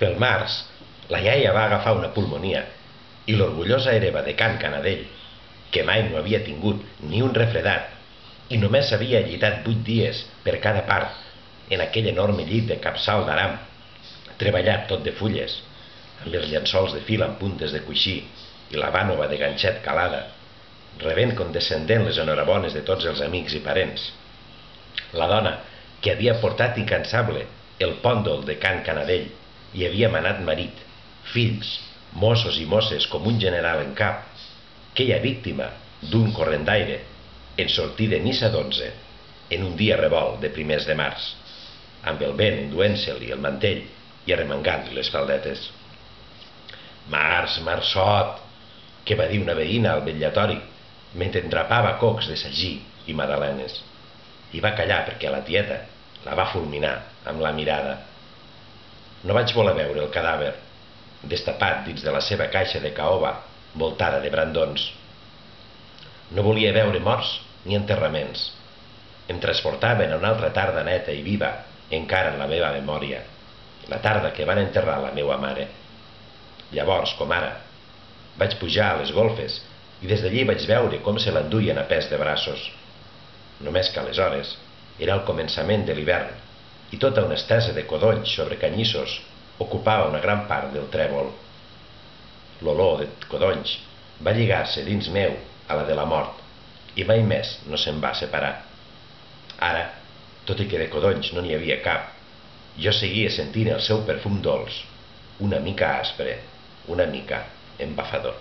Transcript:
Pel març, la iaia va agafar una pulmonia i l'orgullosa hereva de Can Canadell, que mai no havia tingut ni un refredat i només s'havia llitat 8 dies per cada part en aquell enorme llit de capçal d'aram, treballat tot de fulles, amb els llençols de fil amb puntes de coixí i la bànova de ganxet calada, rebent condescendent les enhorabones de tots els amics i parents. La dona, que havia portat incansable el pòndol de Can Canadell i havia manat marit, fills, mossos i mosses com un general en cap, queia víctima d'un correndaire en sortir de missa d'11 en un dia revolt de primers de març, amb el vent enduent-se'l i el mantell i arremangant les faldetes. «Març, marçot», que va dir una veïna al vetllatori mentre endrapava cocs de sagí i magdalenes. I va callar perquè la tieta la va fulminar amb la mirada. No vaig voler veure el cadàver, destapat dins de la seva caixa de caoba voltada de brandons. No volia veure morts ni enterraments. Em transportaven a una altra tarda neta i viva encara en la meva memòria, la tarda que van enterrar la meva mare. Llavors, com ara, vaig pujar a les golfes i des d'allí vaig veure com se l'enduien a pes de braços. Només que aleshores era el començament de l'hivern i tota una estesa de codonys sobre canyissos ocupava una gran part del trèvol. L'olor de codonys va lligar-se dins meu a la de la mort i mai més no se'n va separar. Ara, tot i que de codonys no n'hi havia cap, jo seguia sentint el seu perfum dolç, una mica aspre, una mica embafador.